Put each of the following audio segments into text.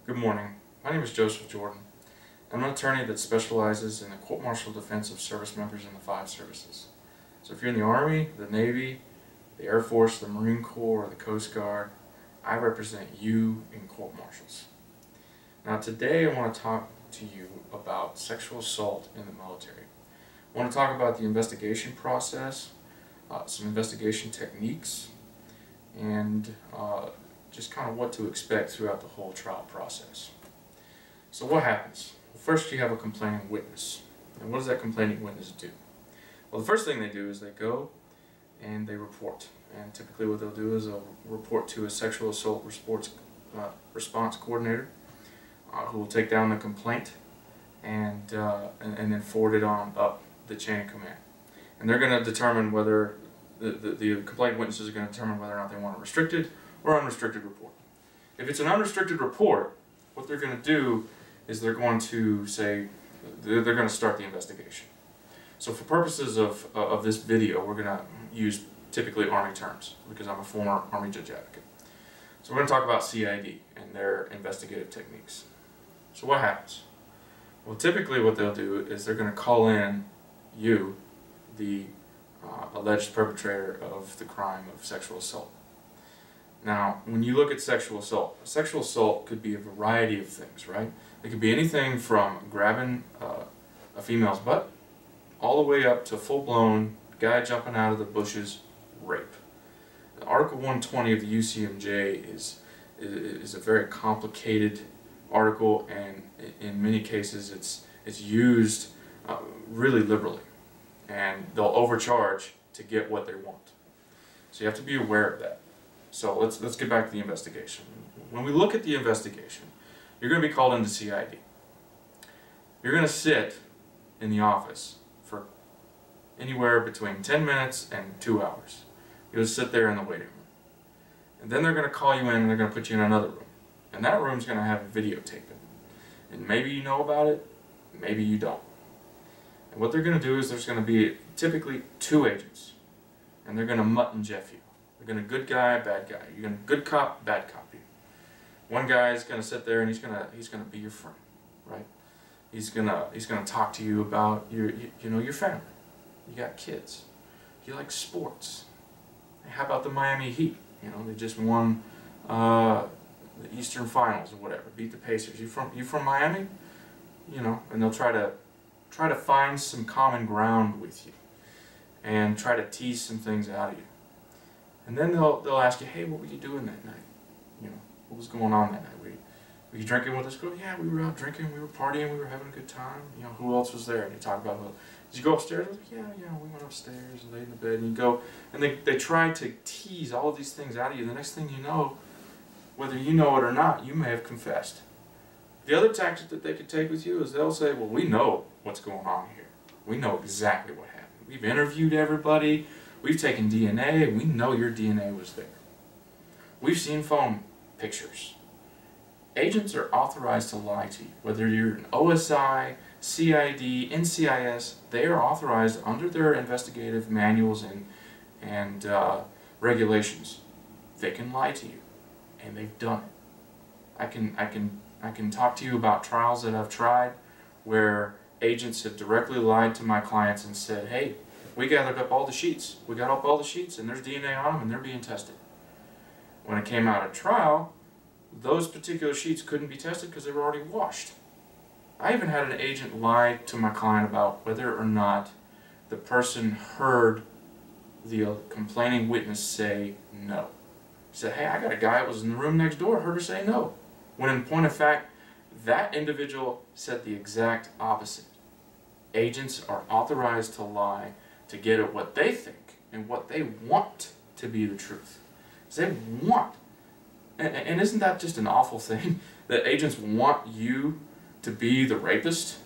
Good morning. My name is Joseph Jordan. I'm an attorney that specializes in the court-martial defense of service members in the 5 services. So if you're in the Army, the Navy, the Air Force, the Marine Corps, or the Coast Guard, I represent you in court-martials. Now today I want to talk to you about sexual assault in the military. I want to talk about the investigation process, some investigation techniques, and just kind of what to expect throughout the whole trial process. So what happens? Well, first you have a complaining witness. And what does that complaining witness do? Well, the first thing they do is they go and they report. And typically what they'll do is they'll report to a sexual assault response coordinator who will take down the complaint and then forward it on up the chain of command. And they're going to determine whether the complaint witnesses are going to determine whether or not they want a restricted or unrestricted report. If it's an unrestricted report, what they're going to do is they're going to say, they're going to start the investigation. So for purposes of this video, we're going to use typically Army terms because I'm a former Army judge advocate. So we're going to talk about CID and their investigative techniques. So what happens? Well, typically what they'll do is they're going to call in you, the alleged perpetrator of the crime of sexual assault. Now, when you look at sexual assault could be a variety of things, right? It could be anything from grabbing a female's butt all the way up to full-blown guy jumping out of the bushes rape. Article 120 of the UCMJ is a very complicated article, and in many cases it's used really liberally, and they'll overcharge to get what they want. So you have to be aware of that. So let's get back to the investigation. When we look at the investigation, you're going to be called into CID. You're going to sit in the office for anywhere between 10 minutes and 2 hours. You'll just sit there in the waiting room. And then they're going to call you in and they're going to put you in another room. And that room's going to have videotaping. And maybe you know about it, maybe you don't. And what they're going to do is there's going to be typically 2 agents. And they're going to Mutt and Jeff you. They're going to good guy, bad guy. You're going to good cop, bad cop you. One guy is going to sit there and he's going to be your friend, right? He's going to talk to you about your family. You got kids. You like sports. How about the Miami Heat? You know, they just won the Eastern Finals or whatever. Beat the Pacers. You from Miami? You know, and they'll try to find some common ground with you and try to tease some things out of you. And then they'll ask you, hey, what were you doing that night? You know, what was going on that night? Were you drinking with this girl? Yeah, we were out drinking, we were partying, we were having a good time. You know, who else was there? And you talk about, well, did you go upstairs? I was like, yeah, we went upstairs and laid in the bed. And you go, and they try to tease all of these things out of you. The next thing you know, whether you know it or not, you may have confessed. The other tactic that they could take with you is they'll say, well, we know what's going on here. We know exactly what happened. We've interviewed everybody. We've taken DNA, and we know your DNA was there. We've seen phone pictures. Agents are authorized to lie to you. Whether you're an OSI, CID, NCIS, they are authorized under their investigative manuals and regulations. They can lie to you, and they've done it. I can talk to you about trials that I've tried where agents have directly lied to my clients and said, hey, we gathered up all the sheets. We got up all the sheets and there's DNA on them and they're being tested. When it came out at trial, those particular sheets couldn't be tested because they were already washed. I even had an agent lie to my client about whether or not the person heard the complaining witness say no. He said, hey, I got a guy that was in the room next door, heard her say no. When in point of fact, that individual said the exact opposite. Agents are authorized to lie to get at what they think and what they want to be the truth. They want, and isn't that just an awful thing, that agents want you to be the rapist?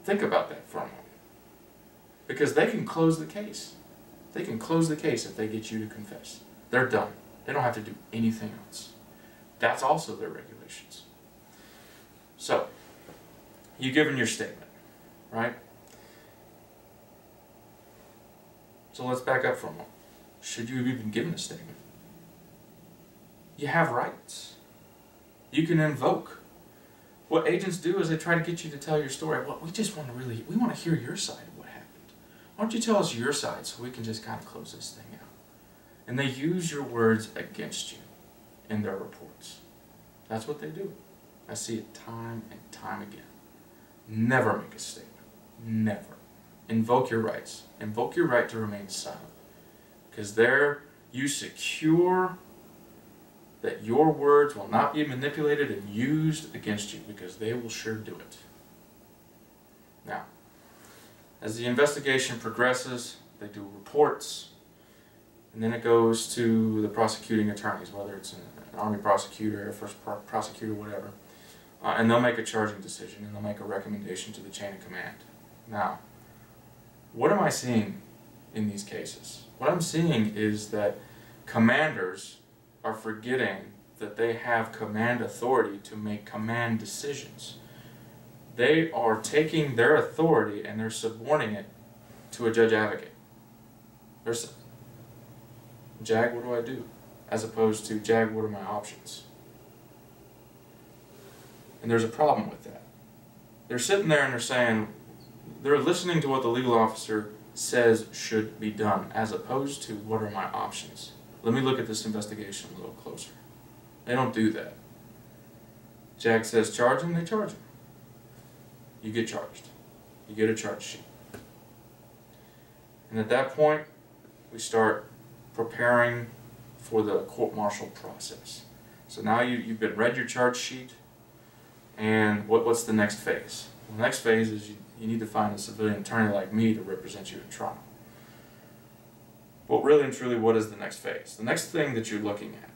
Think about that for a moment. Because they can close the case. They can close the case if they get you to confess. They're done. They don't have to do anything else. That's also their regulations. So, you've given your statement, right? So let's back up for a moment. Should you have even given a statement? You have rights. You can invoke. What agents do is they try to get you to tell your story. Well, we want to hear your side of what happened. Why don't you tell us your side so we can just kind of close this thing out? And they use your words against you in their reports. That's what they do. I see it time and time again. Never make a statement. Never. Invoke your rights. Invoke your right to remain silent. Because there you secure that your words will not be manipulated and used against you, because they will sure do it. Now, as the investigation progresses, they do reports, and then it goes to the prosecuting attorneys, whether it's an Army prosecutor, Air Force prosecutor, whatever, and they'll make a charging decision, and they'll make a recommendation to the chain of command. Now, what am I seeing in these cases? What I'm seeing is that commanders are forgetting that they have command authority to make command decisions. They are taking their authority and they're subordinating it to a judge advocate. There's, Jag, what do I do? As opposed to, Jag, what are my options? And there's a problem with that. They're sitting there and they're saying, they're listening to what the legal officer says should be done, as opposed to, what are my options? Let me look at this investigation a little closer. They don't do that. Jag says charge him, they charge him. You get charged. You get a charge sheet. And at that point, we start preparing for the court-martial process. So now you've been read your charge sheet, and what's the next phase? The next phase is you need to find a civilian attorney like me to represent you in trial. But really and truly, what is the next phase? The next thing that you're looking at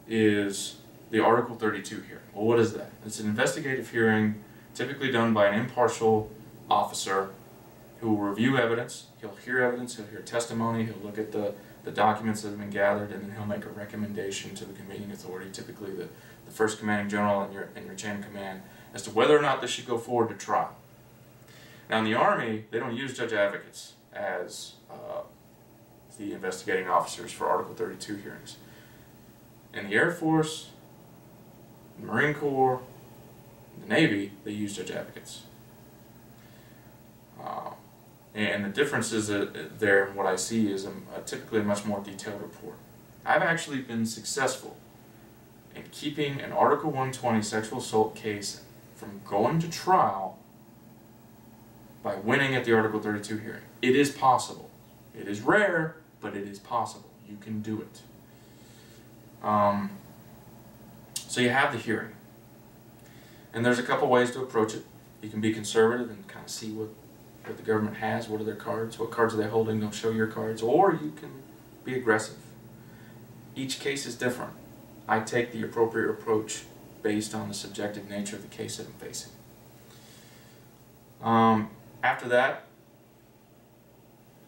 is the Article 32 hearing. Well, what is that? It's an investigative hearing typically done by an impartial officer who will review evidence. He'll hear evidence, he'll hear testimony, he'll look at the documents that have been gathered, and then he'll make a recommendation to the convening authority, typically the first commanding general in your chain of command, as to whether or not this should go forward to trial. Now in the Army, they don't use judge advocates as the investigating officers for Article 32 hearings. In the Air Force, the Marine Corps, the Navy, they use judge advocates. And the difference is that there, what I see is typically a much more detailed report. I've actually been successful in keeping an Article 120 sexual assault case from going to trial by winning at the Article 32 hearing. It is possible. It is rare, but it is possible. You can do it. So you have the hearing. And there's a couple ways to approach it. You can be conservative and kind of see what the government has, what are their cards, what cards are they holding, don't show your cards, or you can be aggressive. Each case is different. I take the appropriate approach based on the subjective nature of the case that I'm facing. After that,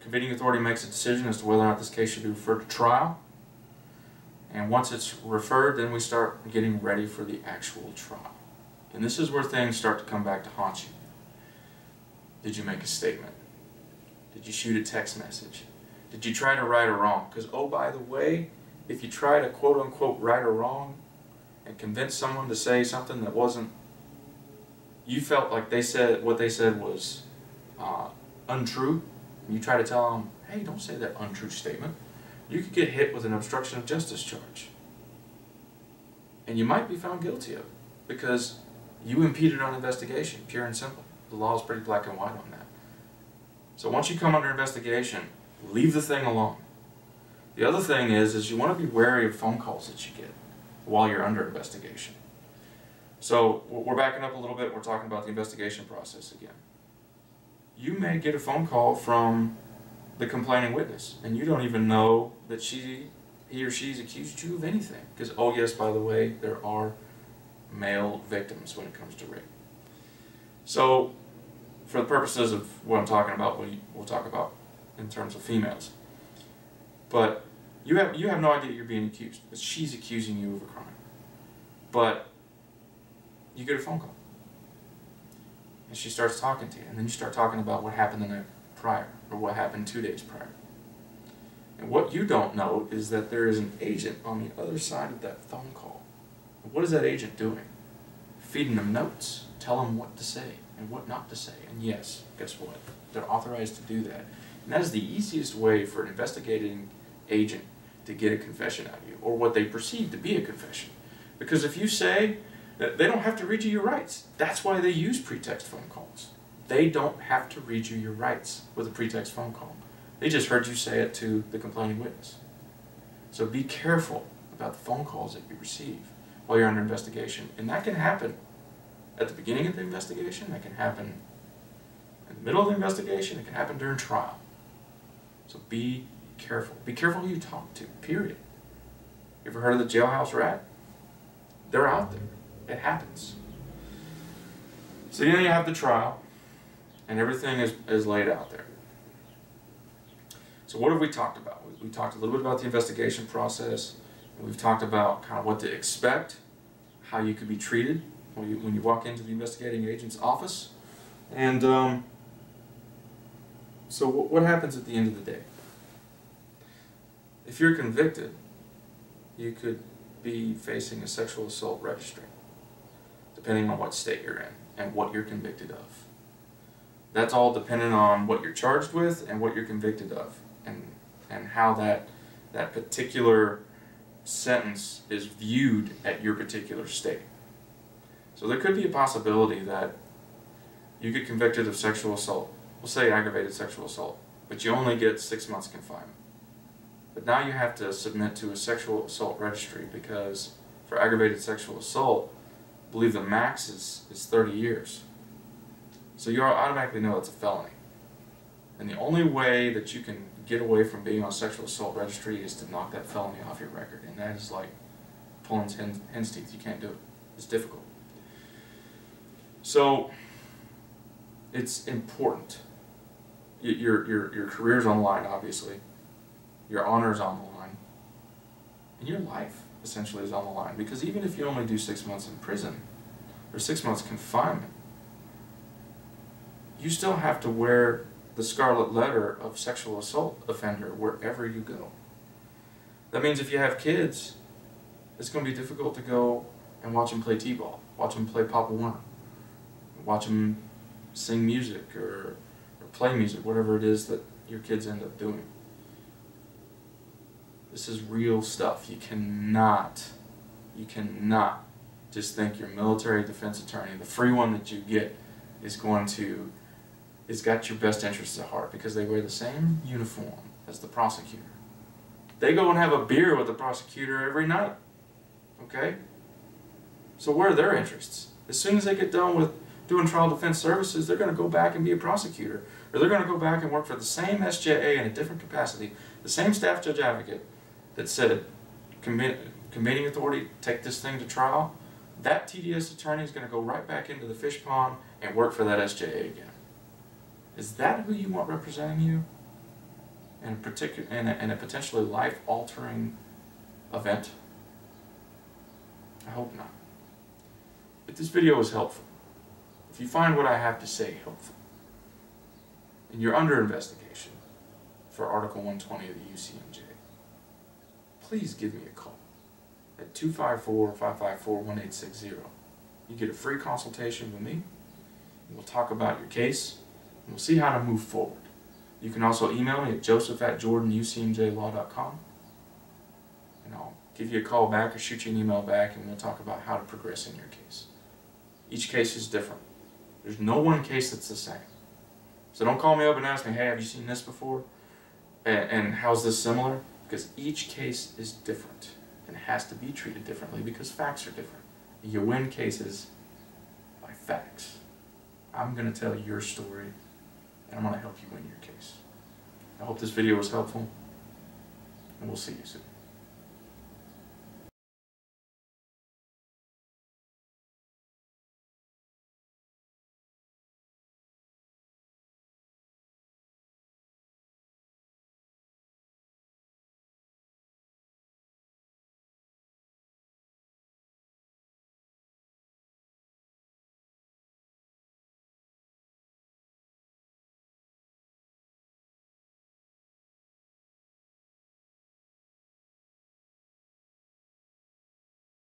convening authority makes a decision as to whether or not this case should be referred to trial. And once it's referred, then we start getting ready for the actual trial. And this is where things start to come back to haunt you. Did you make a statement? Did you shoot a text message? Did you try to right or wrong? Because, oh, by the way, if you try to quote-unquote right or wrong and convince someone to say something that wasn't, you felt like they said, what they said was untrue, and you try to tell them, hey, don't say that untrue statement, you could get hit with an obstruction of justice charge. And you might be found guilty of it because you impeded on investigation, pure and simple. The law is pretty black and white on that. So once you come under investigation, leave the thing alone. The other thing is you want to be wary of phone calls that you get while you're under investigation. So we're backing up a little bit. We're talking about the investigation process again. You may get a phone call from the complaining witness, and you don't even know that he or she's accused you of anything. Because, oh yes, by the way, there are male victims when it comes to rape. So, for the purposes of what I'm talking about, we'll talk about in terms of females. But you have no idea you're being accused. She's accusing you of a crime. But you get a phone call. And she starts talking to you. And then you start talking about what happened the night prior, or what happened 2 days prior. And what you don't know is that there is an agent on the other side of that phone call What is that agent doing? Feeding them notes, tell them what to say and what not to say. And yes, guess what? They're authorized to do that. And that is the easiest way for an investigating agent to get a confession out of you, or what they perceive to be a confession. Because if you say that, they don't have to read you your rights. That's why they use pretext phone calls. They don't have to read you your rights with a pretext phone call. They just heard you say it to the complaining witness. So be careful about the phone calls that you receive while you're under investigation. And that can happen at the beginning of the investigation, that can happen in the middle of the investigation, it can happen during trial. So be careful. Be careful who you talk to, period. You ever heard of the jailhouse rat? They're out there. It happens. So then you have the trial, and everything is laid out there. So what have we talked about? We talked a little bit about the investigation process, and we've talked about kind of what to expect, how you could be treated when you walk into the investigating agent's office. And so what happens at the end of the day? If you're convicted, you could be facing a sexual assault registry, depending on what state you're in and what you're convicted of. That's all dependent on what you're charged with and what you're convicted of, and how that particular sentence is viewed at your particular state. So there could be a possibility that you get convicted of sexual assault, we'll say aggravated sexual assault, but you only get 6 months confinement. But now you have to submit to a sexual assault registry, because for aggravated sexual assault, I believe the max is 30 years. So you automatically know it's a felony. And the only way that you can get away from being on a sexual assault registry is to knock that felony off your record. And that is like pulling hen's teeth. You can't do it. It's difficult. So it's important. Your career's on the line, obviously. Your honor's on the line. And your life, essentially, is on the line. Because even if you only do 6 months in prison, or 6 months confinement, you still have to wear the scarlet letter of sexual assault offender wherever you go. That means if you have kids, it's going to be difficult to go and watch them play t-ball, watch them play Papa Warner, watch them sing music or play music, whatever it is that your kids end up doing. This is real stuff. You cannot just think your military defense attorney, the free one that you get, is got your best interests at heart, because they wear the same uniform as the prosecutor. They go and have a beer with the prosecutor every night. Okay? So where are their interests? As soon as they get done with doing trial defense services, they're going to go back and be a prosecutor. Or they're going to go back and work for the same SJA in a different capacity, the same staff judge advocate that said, convening authority, take this thing to trial. That TDS attorney is going to go right back into the fish pond and work for that SJA again. Is that who you want representing you in a potentially life-altering event? I hope not. If this video was helpful, if you find what I have to say helpful, and you're under investigation for Article 120 of the UCMJ, please give me a call at 254-554-1860. You get a free consultation with me, and we'll talk about your case, and we'll see how to move forward. You can also email me at joseph@jordanucmjlaw.com, and I'll give you a call back or shoot you an email back, and we'll talk about how to progress in your case. Each case is different. There's no one case that's the same. So don't call me up and ask me, hey, have you seen this before? And how's this similar? Because each case is different and has to be treated differently because facts are different. You win cases by facts. I'm going to tell your story, and I'm going to help you win your case. I hope this video was helpful, and we'll see you soon.